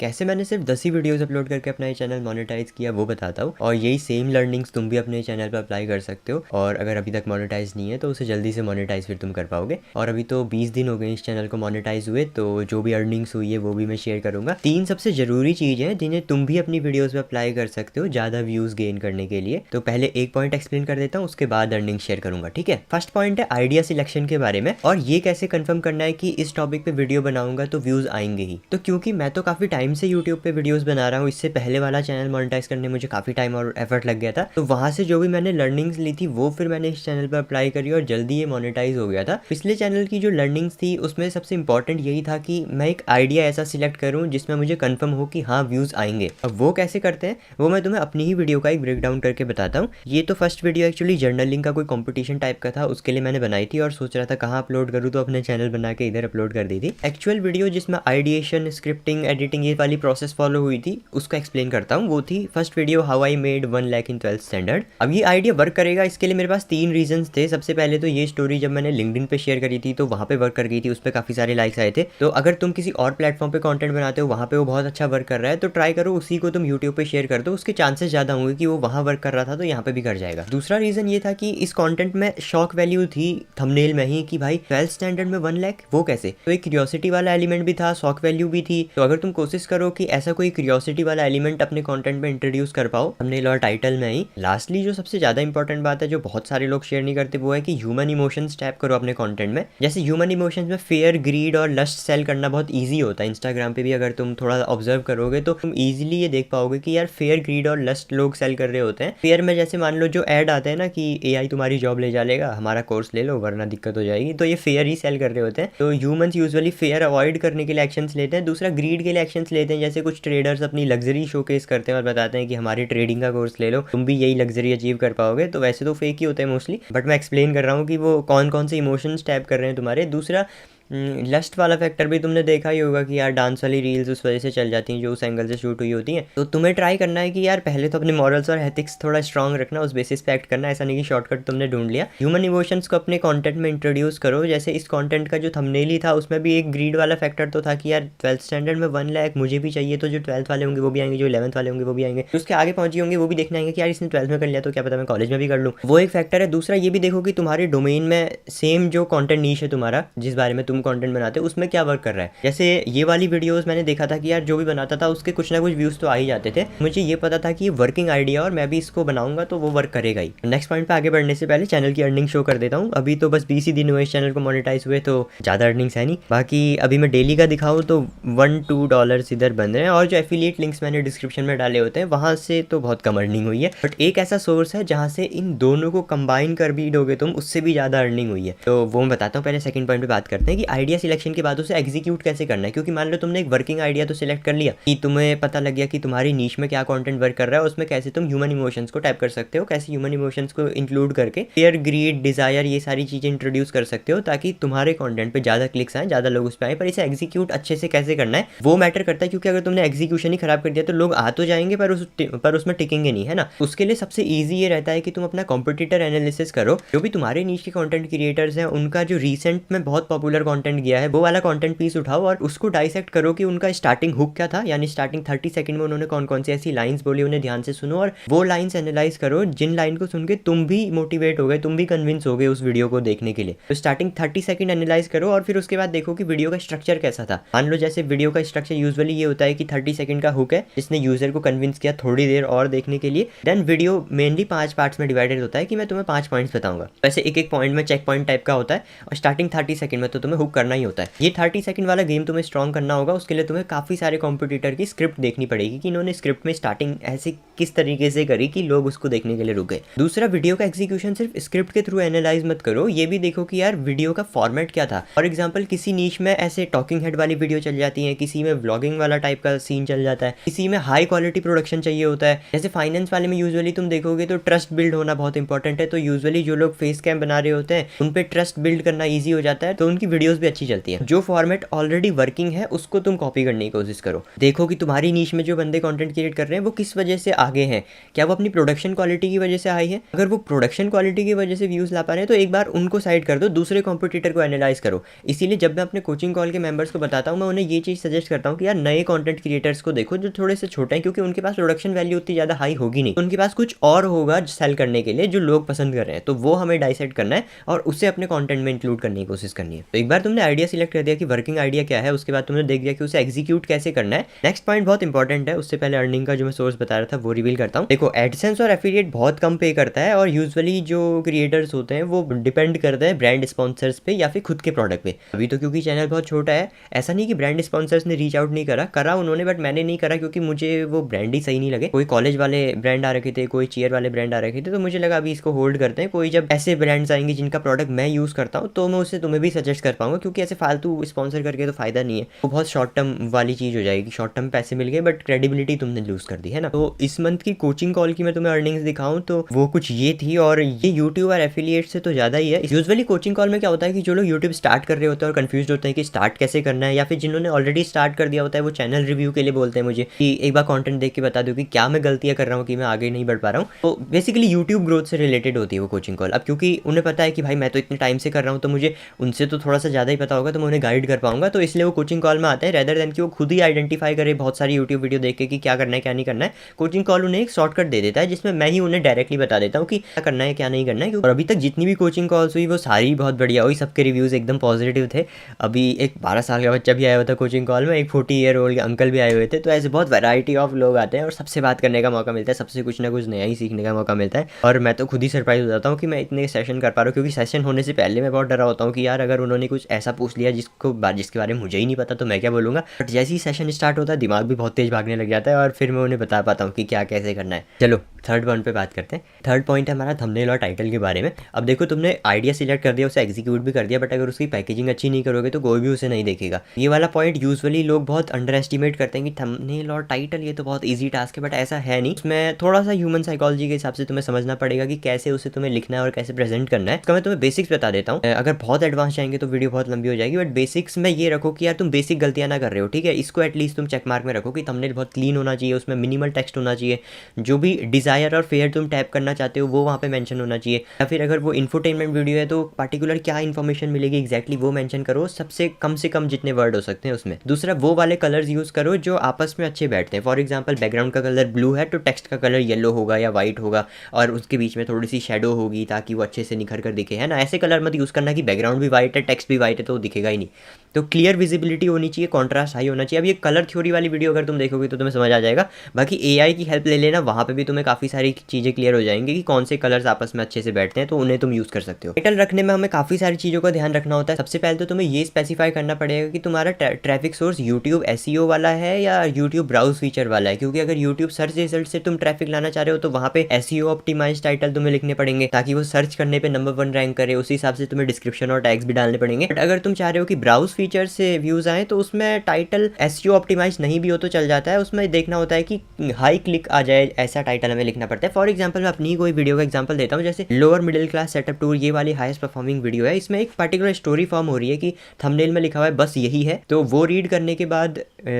कैसे मैंने सिर्फ 10 ही वीडियोस अपलोड करके अपना ये चैनल मोनेटाइज किया वो बताता हूँ। और यही सेम लर्निंग्स तुम भी अपने चैनल पर अप्लाई कर सकते हो। और अगर अभी तक मोनेटाइज नहीं है तो उसे जल्दी से मोनेटाइज फिर तुम कर पाओगे। और अभी तो 20 दिन हो गए इस चैनल को मोनेटाइज हुए, तो जो भी अर्निंग्स हुई है वो भी मैं शेयर करूँगा। 3 सबसे ज़रूरी चीज़ हैं जिन्हें तुम भी अपनी वीडियोज़ में अप्लाई कर सकते हो ज़्यादा व्यूज़ गेन करने के लिए। तो पहले एक पॉइंट एक्सप्लेन कर देता हूँ, उसके बाद अर्निंग शेयर करूँगा, ठीक है। फर्स्ट पॉइंट है आइडिया सिलेक्शन के बारे में, और ये कैसे कंफर्म करना है कि इस टॉपिक पे वीडियो बनाऊंगा तो व्यूज़ आएंगे ही। तो क्योंकि मैं तो काफ़ी टाइम से यूट्यूब पे वीडियोस बना रहा हूँ, इससे पहले वाला चैनल मोनेटाइज करने मुझे काफ़ी टाइम और एफर्ट लग गया था, तो वहाँ से जो भी मैंने लर्निंग्स ली थी वो फिर मैंने इस चैनल पर अप्लाई करी और जल्दी ये मोनेटाइज हो गया था। पिछले चैनल की जो लर्निंग्स थी उसमें सबसे इंपॉर्टेंट यही था कि मैं एक आइडिया ऐसा सिलेक्ट करूँ जिसमें मुझे कन्फर्म हो कि हाँ व्यूज़ आएंगे। अब वो कैसे करते हैं वो मैं तुम्हें अपनी ही वीडियो का एक ब्रेक डाउन करके बताता हूँ। ये तो फर्स्ट वीडियो एक्चुअली जर्नलिंग का कोई कंपटीशन टाइप का था, उसके लिए मैंने बनाई थी और सोच रहा था कहाँ अपलोड करूँ, तो अपने चैनल बना के इधर अपलोड कर दी थी। एक्चुअल वीडियो जिसमें आइडिएशन, स्क्रिप्टिंग, एडिटिंग ये वाली प्रोसेस फॉलो हुई थी उसको एक्सप्लेन करता हूँ। वो थी first video how I made 1 lakh in 12th standard. अब ये आइडिया वर्क करेगा इसके लिए मेरे पास 3 रीजंस थे। सबसे पहले तो ये स्टोरी जब मैंने लिंक्डइन पे शेयर करी थी तो वहाँ पे वर्क कर गई थी, उस पर काफ़ी सारे लाइक्स आए थे। तो अगर तुम किसी और प्लेटफॉर्म पे कंटेंट बनाते हो वहाँ पे वो बहुत अच्छा वर्क कर रहा है तो ट्राई करो उसी को तुम यूट्यूब पे शेयर कर दो, उसके चांसेस ज़्यादा होंगे कि वो वहाँ वर्क कर रहा था तो यहाँ पे भी कर जाएगा। दूसरा रीज़न ये था कि इस कंटेंट में शॉक वैल्यू थी थंबनेल में ही कि भाई 12th स्टैंडर्ड में 1 लाख वो कैसे, तो एक क्यूरियोसिटी वाला एलिमेंट भी था, शॉक वैल्यू भी थी। तो अगर तुम कोशिश करो कि ऐसा कोई क्यूरियोसिटी वाला एलिमेंट अपने कंटेंट में इंट्रोड्यूस कर पाओ थंबनेल और टाइटल में ही। लास्टली जो सबसे ज़्यादा इंपॉर्टेंट बात है जो बहुत सारे लोग शेयर नहीं करते वो है कि ह्यूमन इमोशंस टैप करो अपने कंटेंट में। जैसे ह्यूमन इमोशंस में फेयर, ग्रीड और लस्ट सेल करना बहुत ईजी होता है। इंस्टाग्राम पे भी अगर तुम थोड़ा ऑब्जर्व करोगे तो तुम ईजिली ये देख पाओगे कि यार फेयर, ग्रीड और लस्ट लोग सेल कर रहे होते हैं। फेयर में जैसे मान लो जो ऐड आते हैं ना कि एआई तुम्हारी जॉब ले जा लेगा, हमारा कोर्स ले लो वरना दिक्कत हो जाएगी, तो ये फेयर ही सेल कर रहे होते हैं। तो ह्यूमंस यूजुअली फेयर अवॉइड करने के लिए एक्शंस लेते हैं। दूसरा ग्रीड के लिए एक्शंस लेते हैं, जैसे कुछ ट्रेडर्स अपनी लग्जरी शोकेस करते हैं और बताते हैं कि हमारी ट्रेडिंग का कोर्स ले लो, तुम भी यही लग्जरी अचीव कर पाओगे। तो वैसे तो फेक ही होते हैं मोस्टली, बट मैं एक्सप्लेन कर रहा हूँ कि वो कौन कौन से इमोशंस टैप कर रहे हैं तुम्हारे। दूसरा लस्ट वाला फैक्टर भी तुमने देखा ही होगा कि यार डांस वाली रील्स उस वजह से चल जाती हैं जो उस एंगल से शूट हुई होती हैं। तो तुम्हें ट्राई करना है कि यार पहले तो अपने मॉरल्स और एथिक्स थोड़ा स्ट्रांग रखना, उस बेसिस पे एक्ट करना। ऐसा नहीं कि शॉर्टकट तुमने ढूंढ लिया। ह्यूमन इमोशंस को अपने कंटेंट में इंट्रोड्यूस करो। जैसे इस कंटेंट का जो थंबनेल ही था उसमें भी एक ग्रीड वाला फैक्टर तो था कि यार 12th स्टैंडर्ड में 1 लाख मुझे भी चाहिए, तो जो 12th वाले होंगे वो भी आएंगे, जो 11th वाले होंगे वो भी आएंगे, उसके आगे पहुंचे होंगे वो भी देखने आएंगे कि यार इसने 12th में कर लिया तो क्या पता मैं कॉलेज में भी कर लूँ, वो एक फैक्टर है। दूसरा ये भी देखो कि तुम्हारे डोमेन में सेम जो कंटेंट नीश है तुम्हारा, जिस बारे में तुम कंटेंट बनाते हो उसमें क्या वर्क कर रहा है। जैसे ये वाली वीडियोस मैंने देखा था कि यार जो भी बनाता था उसके कुछ ना कुछ व्यूज तो आ ही जाते थे। मुझे ये पता था कि ये वर्किंग आइडिया और मैं भी इसको बनाऊंगा तो वो वर्क करेगा ही। नेक्स्ट पॉइंट पे आगे बढ़ने से पहले चैनल की अर्निंग शो कर देता हूँ। अभी तो बस 20 ही दिन हुए इस चैनल को मोनेटाइज हुए, तो ज़्यादा अर्निंग्स है नहीं। बाकी अभी मैं डेली का दिखाऊँ तो $1-2 इधर बन रहे हैं, और जो एफिलिएट लिंक्स मैंने डिस्क्रिप्शन में डाले होते हैं वहाँ से तो बहुत कम अर्निंग हुई है। बट एक ऐसा सोर्स है जहाँ से इन दोनों को कंबाइन कर भी दोगे तुम, उससे भी ज़्यादा अर्निंग हुई है, तो वो मैं बताता हूँ। पहले सेकंड पॉइंट पे बात करते हैं कि आइडिया सिलेक्शन के बाद उसे एग्जीक्यूट कैसे करना है। क्योंकि मान लो तुमने एक वर्किंग आइडिया तो सिलेक्ट कर लिया कि तुम्हें पता लग गया कि तुम्हारी नीश में क्या कंटेंट वर्क कर रहा है, उसमें कैसे तुम ह्यूमन इमोशंस को टैप कर सकते हो, कैसे ह्यूमन इमोशंस को इंक्लूड करके फेयर, ग्रीड, डिजायर ये सारी चीज़ें इंट्रोड्यूस कर सकते हो ताकि तुम्हारे कंटेंट पे ज़्यादा क्लिक्स आए, ज़्यादा लोग उस पर आए। पर इसे एग्जीक्यूट अच्छे से कैसे करना है वो मैटर करता है, क्योंकि अगर तुमने एग्जीक्यूशन ही खराब कर दिया तो लोग आ तो जाएंगे पर उसमें टिकेंगे नहीं, है ना। उसके लिए सबसे ईजी ये रहता है कि तुम अपना कॉम्पिटिटर एनालिसिस करो। जो भी तुम्हारे नीश के कंटेंट क्रिएटर्स हैं उनका जो रिसेंट में बहुत पॉपुलर कंटेंट गया है वो वाला कंटेंट पीस उठाओ और उसको डाइसेक्ट करो कि उनका स्टार्टिंग हुक क्या था, यानी स्टार्टिंग 30 सेकंड में उन्होंने कौन कौन सी ऐसी लाइंस बोली, उन्हें ध्यान से सुनो और वो लाइंस एनालाइज करो जिन लाइन को सुन के तुम भी मोटिवेट हो गए, तुम भी कन्विंस हो गए उस वीडियो को देखने के लिए। तो स्टार्टिंग 30 सेकंड एनालाइज करो और फिर उसके बाद देखो कि वीडियो का स्ट्रक्चर कैसा था। मान लो जैसे वीडियो का स्ट्रक्चर यूजुअली ये होता है कि 30 सेकंड का हुक है जिसने यूजर को कन्विंस किया थोड़ी देर और देखने के लिए। देन वीडियो मेनली 5 पार्ट्स में डिवाइडेड होता है कि मैं तुम्हें 5 पॉइंट्स बताऊंगा। वैसे एक एक पॉइंट में चेक पॉइंट टाइप का होता है और स्टार्टिंग 30 सेकंड में तो तुम्हें हुक करना ही होता है। ये 30 सेकंड वाला गेम तुम्हें स्ट्रॉन्ग करना होगा, उसके लिए तुम्हें काफ़ी सारे कॉम्पिटिटर की स्क्रिप्ट देखनी पड़ेगी कि इन्होंने स्क्रिप्ट में स्टार्टिंग ऐसे किस तरीके से करी कि लोग उसको देखने के लिए रुके। दूसरा, वीडियो का एग्जीक्यूशन सिर्फ स्क्रिप्ट के थ्रू एनालाइज मत करो, ये भी देखो कि यार वीडियो का फॉर्मेट क्या था। फॉर एग्जाम्पल किसी नीश में ऐसे टॉकिंग हेड वाली वीडियो चल जाती है, किसी में व्लॉगिंग वाला टाइप का सीन चल जाता है, किसी में हाई क्वालिटी प्रोडक्शन चाहिए होता है। जैसे फाइनेंस वाले में यूजुअली तुम देखोगे तो ट्रस्ट बिल्ड होना बहुत इंपॉर्टेंट है, तो यूजुअली जो लोग फेस कैम बना रहे होते हैं उन पे ट्रस्ट बिल्ड करना ईजी हो जाता है, तो उनकी वीडियोस वीडियोस भी अच्छी चलती हैं। जो फॉर्मेट ऑलरेडी वर्किंग है उसको तुम कॉपी करने की कोशिश करो। देखो कि तुम्हारी नीश में जो बंदे कंटेंट क्रिएट कर रहे हैं वो किस वजह से आगे हैं। क्या वो अपनी प्रोडक्शन क्वालिटी की वजह से आए हैं? अगर वो प्रोडक्शन क्वालिटी की वजह से व्यूज़ ला पा रहे हैं तो एक बार उनको साइड कर दो, दूसरे कॉम्पिटिटर को एनालाइज करो। इसीलिए जब मैं अपने कोचिंग कॉल के मेंबर्स को बताता हूँ, मैं उन्हें ये चीज़ सजेस्ट करता हूँ कि यार नए कंटेंट क्रिएटर्स को देखो जो थोड़े से छोटे हैं, क्योंकि उनके पास प्रोडक्शन वैल्यू उतनी ज़्यादा हाई होगी नहीं, उनके पास कुछ और होगा सेल करने के लिए जो लोग पसंद कर रहे हैं। तो वो हमें डाइसाइड करना है और उसे अपने कंटेंट में इंक्लूड करने की कोशिश करनी है। तो एक बार तुमने आइडिया सिलेक्ट कर दिया कि वर्किंग आइडिया क्या है, उसके बाद तुमने देख दिया कि उसे एग्जीक्यूट कैसे करना है। नेक्स्ट पॉइंट बहुत इंपॉर्टेंट है, उससे पहले अर्निंग का जो मैं सोर्स बता रहा था वो रिवील करता हूँ। देखो एडसेंस और एफिलिएट बहुत कम पे करता है और यूजुअली जो क्रिएटर्स होते हैं वो डिपेंड करते हैं ब्रांड स्पॉन्सर्स पे या फिर खुद के प्रोडक्ट पे। अभी तो क्योंकि चैनल बहुत छोटा है, ऐसा नहीं कि ब्रांड स्पॉन्सर्स ने रीच आउट नहीं करा उन्होंने, बट मैंने नहीं करा क्योंकि मुझे वो ब्रांड ही सही नहीं लगे। कोई कॉलेज वाले ब्रांड आ रखे थे, कोई चेयर वाले ब्रांड आ रखे थे, तो मुझे लगा अभी इसको होल्ड करते हैं। कोई जब ऐसे ब्रांड्स आएंगे जिनका प्रोडक्ट मैं यूज़ करता हूँ तो मैं उससे तुम्हें भी सजेस्ट कर पाऊंगा, क्योंकि ऐसे फालतू स्पॉन्सर करके तो फायदा नहीं है, वो बहुत शॉर्ट टर्म वाली चीज़ हो जाएगी। शॉर्ट टर्म पैसे मिल गए बट क्रेडिबिलिटी तुमने लूज़ कर दी है ना। तो इस मंथ की कोचिंग कॉल की मैं तुम्हें अर्निंग्स दिखाऊं तो वो कुछ ये थी, और ये यूट्यूब और एफिलिएट से तो ज़्यादा ही है। यूजुअली कोचिंग कॉल में क्या होता है कि जो लोग यूट्यूब स्टार्ट कर रहे होते हैं और कंफ्यूज होते हैं कि स्टार्ट कैसे करना है, या फिर जिन्होंने ऑलरेडी स्टार्ट कर दिया होता है वो चैनल रिव्यू के लिए बोलते हैं मुझे कि एक बार कंटेंट देख के बता दो कि क्या मैं गलतियां कर रहा हूँ कि मैं आगे नहीं बढ़ पा रहा हूँ। तो बेसिकली यूट्यूब ग्रोथ से रिलेटेड होती है वो कोचिंग कॉल। अब क्योंकि उन्हें पता है कि भाई मैं तो इतने टाइम से कर रहा हूँ तो मुझे उनसे तो थोड़ा सा ज़्यादा ही पता होगा, तो मैं उन्हें गाइड कर पाऊंगा, तो इसलिए वो कोचिंग कॉल में आते हैं रेदर देन कि वो खुद ही आइडेंटिफाई करे बहुत सारी यूट्यूब वीडियो देख के कि क्या करना है क्या नहीं करना है। कोचिंग कॉल उन्हें एक शॉर्टकट दे देता है जिसमें मैं ही उन्हें डायरेक्टली बता देता हूँ कि क्या करना है क्या नहीं करना है। और अभी तक जितनी भी कोचिंग कॉल्स हुई वो सारी बहुत बढ़िया हुई, सबके रिव्यूज़ एकदम पॉजिटिव थे। अभी एक 12 साल का बच्चा भी आया हुआ था कोचिंग कॉल में, एक 40 ईयर ओल्ड अंकल भी आए हुए थे। तो ऐसे बहुत वैरायटी ऑफ लोग आते हैं और सबसे बात करने का मौका मिलता है, सबसे कुछ ना कुछ नया ही सीखने का मौका मिलता है। और मैं तो खुद ही सरप्राइज हो जाता हूँ कि मैं इतने सेशन कर पा रहा हूँ, क्योंकि सेशन होने से पहले मैं बहुत डरा होता हूँ कि यार अगर उन्होंने कुछ ऐसा पूछ लिया जिसके बारे में मुझे ही नहीं पता तो मैं क्या बोलूँगा। बट जैसे ही सेशन स्टार्ट होता है दिमाग भी बहुत तेज़ भागने लग जाता है और फिर मैं उन्हें बता पाता हूँ कि क्या कैसे करना है। चलो थर्ड पॉइंट पे बात करते हैं। थर्ड पॉइंट है हमारा थंबनेल और टाइटल के बारे में। अब देखो तुमने आइडिया सिलेक्ट कर दिया, उसे एग्जीक्यूट भी कर दिया, बट अगर उसकी पैकेजिंग अच्छी नहीं करोगे तो कोई भी उसे नहीं देखेगा। ये वाला पॉइंट यूजुअली लोग बहुत अंडर एस्टिमेट करते हैं कि थंबनेल और टाइटल ये तो बहुत ईजी टास्क है, बट ऐसा है नहीं। उसमें थोड़ा सा ह्यूमन साइकोलॉजी के हिसाब से तुम्हें समझना पड़ेगा कि कैसे उसे तुम्हें लिखना है और कैसे प्रेजेंट करना है। इसका मैं तुम्हें बेसिक्स बता देता हूँ, अगर बहुत एडवांस जाएंगे तो वीडियो बहुत लंबी हो जाएगी, बट बेसिक्स में ये रखो कि यार तुम बेसिक गलतियाँ ना कर रहे हो, ठीक है। इसको एटलीस्ट तुम चेक मार्क में रखो कि थंबनेल बहुत क्लीन होना चाहिए, उसमें मिनिमल टेक्स्ट होना चाहिए, जो भी डिज़ायर और फेयर तुम टैप करना चाहते हो वो वहाँ पे मेंशन होना चाहिए, या फिर अगर वो इन्फोटेनमेंट वीडियो है तो पर्टिकुलर क्या इन्फॉर्मेशन मिलेगी एग्जैक्टली वो मेंशन करो, सबसे कम जितने वर्ड हो सकते हैं उसमें। दूसरा वो वाले कलर्स यूज़ करो जो आपस में अच्छे बैठते हैं। फॉर एग्जांपल बैकग्राउंड का कलर ब्लू है तो टेक्स्ट का कलर येलो होगा या वाइट होगा, और उसके बीच में थोड़ी सी शेडो होगी ताकि वो अच्छे से निखर कर दिखे, है ना। ऐसे कलर मत यूज़ करना कि बैकग्राउंड भी वाइट है टेक्स्ट भी वाइट है तो वो दिखेगा ही नहीं। तो क्लियर विजिबिलिटी होनी चाहिए, कॉन्ट्रास्ट हाई होना चाहिए। अब ये कलर थ्योरी वाली वीडियो अगर तुम देखोगे तो तुम्हें समझ आ जाएगा, बाकी AI की हेल्प ले लेना, वहाँ पे भी तुम्हें काफ़ी सारी चीज़ें क्लियर हो जाएंगी कि कौन से कलर्स आपस में अच्छे से बैठते हैं, तो उन्हें तुम यूज़ कर सकते हो। टाइटल रखने में हमें काफ़ी सारी चीज़ों का ध्यान रखना होता है। सबसे पहले तो तुम्हें ये स्पेसिफाई करना पड़ेगा कि तुम्हारा ट्रैफिक सोर्स यूट्यूब SEO वाला है या यूट्यूब ब्राउज फीचर वाला है, क्योंकि अगर यूट्यूब सर्च रिजल्ट से तुम ट्रैफिक लाना चाह रहे हो तो वहाँ पे SEO ऑप्टिमाइज्ड टाइटल तुम्हें लिखने पड़ेंगे ताकि वो सर्च करने पे नंबर 1 रैंक करे। उसी हिसाब से तुम्हें डिस्क्रिप्शन और टैग्स भी डालने पड़ेंगे। बट अगर तुम चाह रहे हो कि ब्राउज फीचर से व्यूज आए तो उसमें टाइटल SEO ऑप्टिमाइज नहीं भी हो तो चल जाता है, उसमें देखना होता है कि हाई क्लिक आ जाए, ऐसा टाइटल हमें लिखना पड़ता है। फॉर एग्जाम्पल मैं अपनी कोई वीडियो का एग्जाम्पल देता हूँ, जैसे lower middle class setup tour, ये वाली हाईएस्ट परफॉर्मिंग वीडियो है। इसमें एक पर्टिकुलर स्टोरी फॉर्म हो रही है कि थंबनेल में लिखा हुआ है बस यही है, तो वो रीड करने के बाद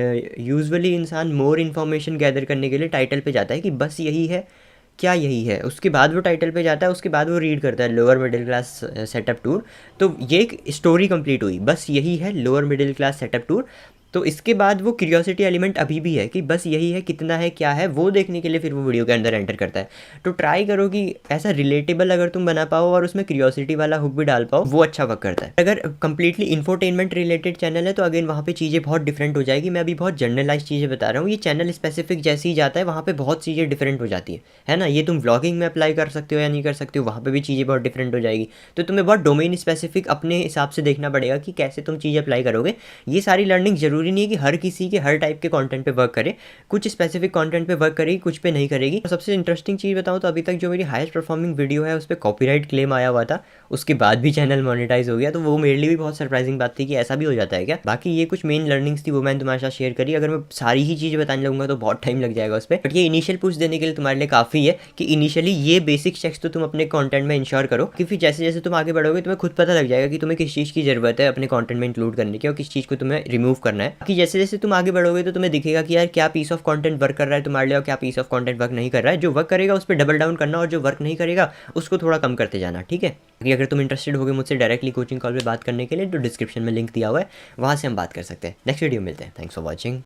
यूजुअली इंसान मोर इन्फॉर्मेशन गैदर करने के लिए टाइटल पे जाता है कि बस यही है, क्या यही है, उसके बाद वो टाइटल पे जाता है, उसके बाद वो रीड करता है lower middle class setup tour. तो ये एक स्टोरी कंप्लीट हुई, बस यही है lower middle class setup tour. तो इसके बाद वो क्यूरियोसिटी एलिमेंट अभी भी है कि बस यही है, कितना है, क्या है, वो देखने के लिए फिर वो वीडियो के अंदर एंटर करता है। तो ट्राई करो कि ऐसा रिलेटेबल अगर तुम बना पाओ और उसमें क्यूरियोसिटी वाला हुक भी डाल पाओ, वो अच्छा वर्क करता है। अगर कंप्लीटली इन्फोटेनमेंट रिलेटेड चैनल है तो अगेन वहाँ पे चीज़ें बहुत डिफरेंट हो जाएगी। मैं अभी बहुत जनरलाइज चीज़ें बता रहा हूँ, ये चैनल स्पेसिफिक जैसे ही जाता है वहाँ पर बहुत चीज़ें डिफरेंट हो जाती है ना। ये तुम व्लॉगिंग में अप्लाई कर सकते हो या नहीं कर सकते हो, वहाँ पर भी चीज़ें बहुत डिफरेंट हो जाएगी। तो तुम्हें बहुत डोमेन स्पेसिफिक अपने हिसाब से देखना पड़ेगा कि कैसे तुम चीज़ें अप्लाई करोगे। ये सारी लर्निंग जरूरी ज़रूरी नहीं है कि हर किसी के हर टाइप के कंटेंट पे वर्क करे, कुछ स्पेसिफिक कंटेंट पे वर्क करेगी, कुछ पे नहीं करेगी। और सबसे इंटरेस्टिंग चीज़ बताऊँ तो अभी तक जो मेरी हाईएस्ट परफॉर्मिंग वीडियो है उस पर कॉपीराइट क्लेम आया हुआ था, उसके बाद भी चैनल मोनेटाइज हो गया। तो वो मेरे लिए भी बहुत सरप्राइजिंग बात थी कि ऐसा भी हो जाता है क्या। बाकी ये कुछ मेन लर्निंग्स थी, वो मैंने तुम्हारे साथ शेयर करी। अगर मैं सारी ही चीज़ बताने लगूंगा तो बहुत टाइम लग जाएगा उस पर, बट ये इनिशियल पुश देने के लिए तुम्हारे लिए काफ़ी है कि इनिशियली ये बेसिक चेक्स तो तुम अपने कंटेंट में इंश्योर करो, क्योंकि जैसे जैसे तुम आगे बढ़ोगे तुम्हें खुद पता लग जाएगा कि तुम्हें किस चीज़ की ज़रूरत है अपने कंटेंट में इंक्लूड करने की और किस चीज़ को तुम्हें रिमूव करना है। कि जैसे जैसे तुम आगे बढ़ोगे तो तुम्हें दिखेगा कि यार क्या पीस ऑफ कंटेंट वर्क कर रहा है तुम्हारे लिए और क्या पीस ऑफ कंटेंट वर्क नहीं कर रहा है। जो वर्क करेगा उस पर डबल डाउन करना और जो वर्क नहीं करेगा उसको थोड़ा कम करते जाना, ठीक है। कि अगर तुम इंटरेस्टेड होगे मुझसे डायरेक्टली कोचिंग कॉल पे बात करने के लिए तो डिस्क्रिप्शन में लिंक दिया हुआ है, वहाँ से हम बात कर सकते हैं। नेक्स्ट वीडियो मिलते हैं। Thanks for watching.